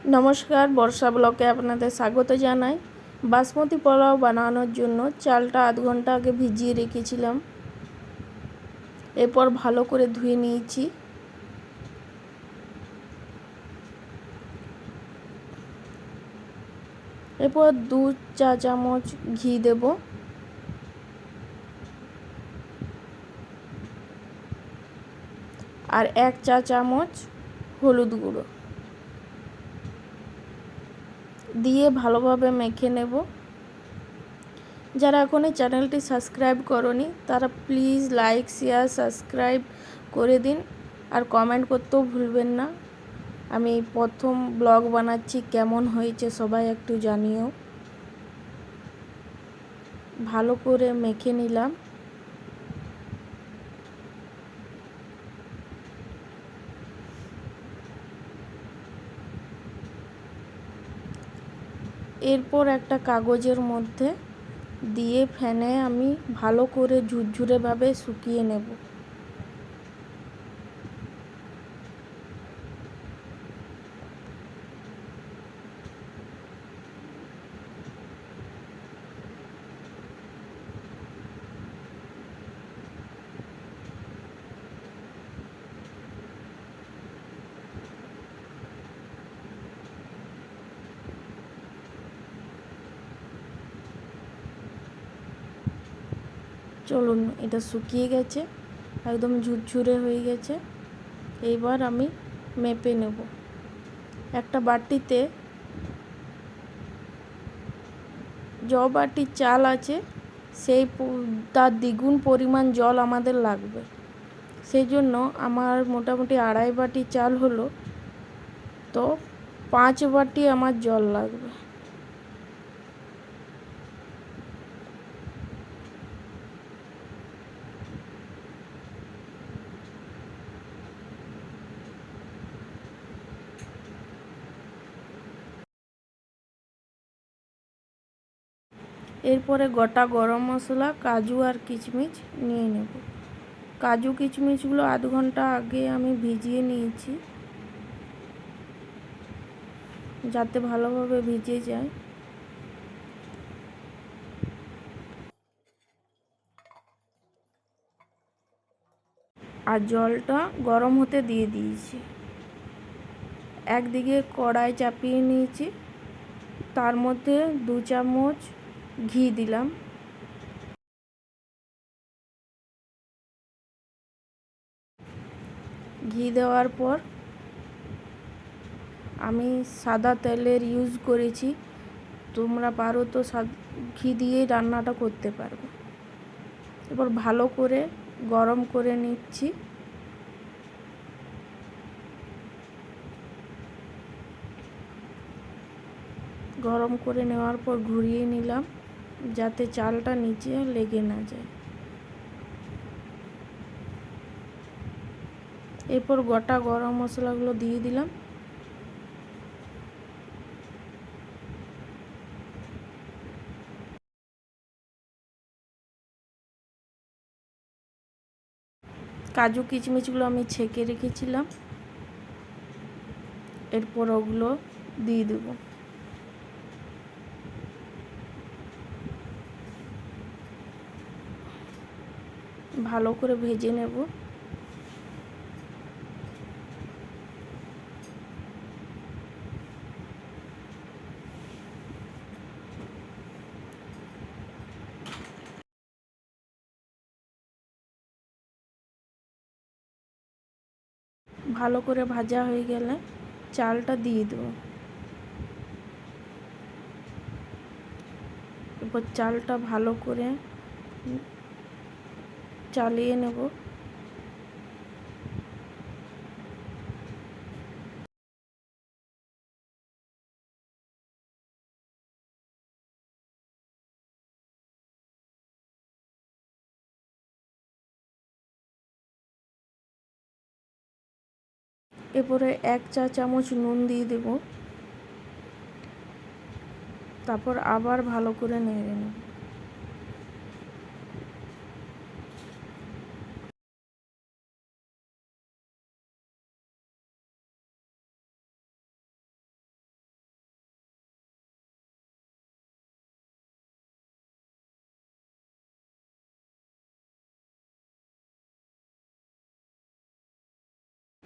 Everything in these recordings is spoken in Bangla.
নমস্কার, বর্ষা ব্লকে আপনাদের স্বাগত জানাই। বাসমতি পোলাও বানানোর জন্য চালটা আধ ঘন্টা আগে ভিজিয়ে রেখেছিলাম। এরপর ভালো করে ধুয়ে নিয়েছি। এরপর 2 চা চামচ ঘি দেব, আর 1 চা চামচ হলুদ গুঁড়ো দিয়ে ভালোভাবে মেখে নেব। যারা এখন এই চ্যানেলটি সাবস্ক্রাইব করনি তারা প্লিজ লাইক, শেয়ার, সাবস্ক্রাইব করে দিন, আর কমেন্ট করতেও ভুলবেন না। আমি প্রথম ব্লগ বানাচ্ছি, কেমন হয়েছে সবাই একটু জানিও। ভালো করে মেখে নিলাম। এরপর একটা কাগজের মধ্যে দিয়ে ফ্যানে আমি ভালো করে ঝুরঝুরেভাবে শুকিয়ে নেব। চলুন, এটা শুকিয়ে গেছে, একদম ঝুরঝুরে হয়ে গেছে। এইবার আমি মেপে নেব। একটা বাটিতে য বাটি চাল আছে সেই তার দ্বিগুণ পরিমাণ জল আমাদের লাগবে। সেই জন্য আমার মোটামুটি 2.5 বাটি চাল হলো, তো 5 বাটি আমার জল লাগবে। এরপরে গোটা গরম মশলা, কাজু আর কিশমিশ নিয়ে নেব। কাজু কিশমিশগুলো আধ ঘন্টা আগে আমি ভিজিয়ে নিয়েছি, যাতে ভালোভাবে ভিজে যায়। আর জলটা গরম হতে দিয়ে দিয়েছি। একদিকে কড়াই চাপিয়ে নিয়েছি, তার মধ্যে 2 চামচ ঘি দিলাম। ঘি দেওয়ার পর আমি সাদা তেলের ইউজ করেছি, তোমরা পারো তো ঘি দিয়েই রান্নাটা করতে পারবে। এরপর ভালো করে গরম করে নিচ্ছি। গরম করে নেওয়ার পর ঘুরিয়ে নিলাম, যাতে চালটা নিচে লেগে না যায়। এরপর গোটা গরম মশলাগুলো দিয়ে দিলাম। কাজু কিশমিশগুলো আমি ছেঁকে রেখেছিলাম, এরপর ওগুলো দিয়ে দেব। ভালো করে ভেজে নেব। ভালো করে ভাজা হয়ে গেলে চালটা দিয়ে দেব। এরপর চালটা ভালো করে চালিয়ে নেব। এরপরে 1 চা চামচ নুন দিয়ে দেব। তারপর আবার ভালো করে নেড়ে নেব।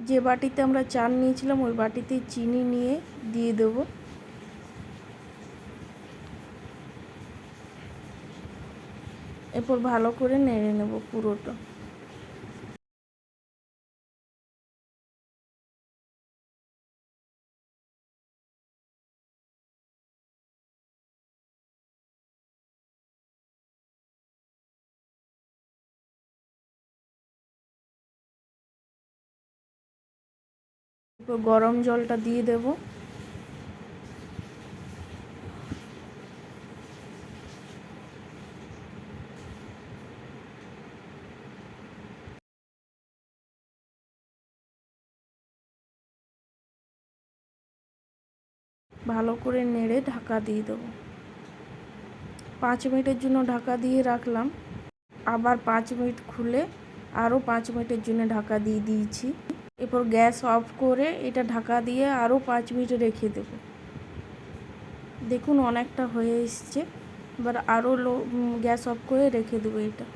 যে বাটিতে আমরা চাল নিয়েছিলাম ওই বাটিতে চিনি নিয়ে দিয়ে দেবো। এরপর ভালো করে নেড়ে নেব পুরোটা। এরপর গরম জলটা দিয়ে দেব। ভালো করে নেড়ে ঢাকা দিয়ে দেবো। 5 মিনিটের জন্য ঢাকা দিয়ে রাখলাম। আবার 5 মিনিট খুলে আরও 5 মিনিটের জন্য ঢাকা দিয়ে দিয়েছি। এরপর গ্যাস অফ করে এটা ঢাকা দিয়ে আরও 5 মিনিট রেখে দেব। দেখুন অনেকটা হয়ে এসছে। এবার আরও গ্যাস অফ করে রেখে দেবো এটা।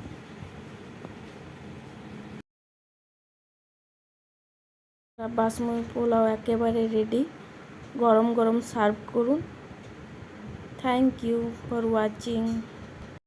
বাসমতি পোলাও একেবারে রেডি। গরম গরম সার্ভ করুন। Thank you for watching.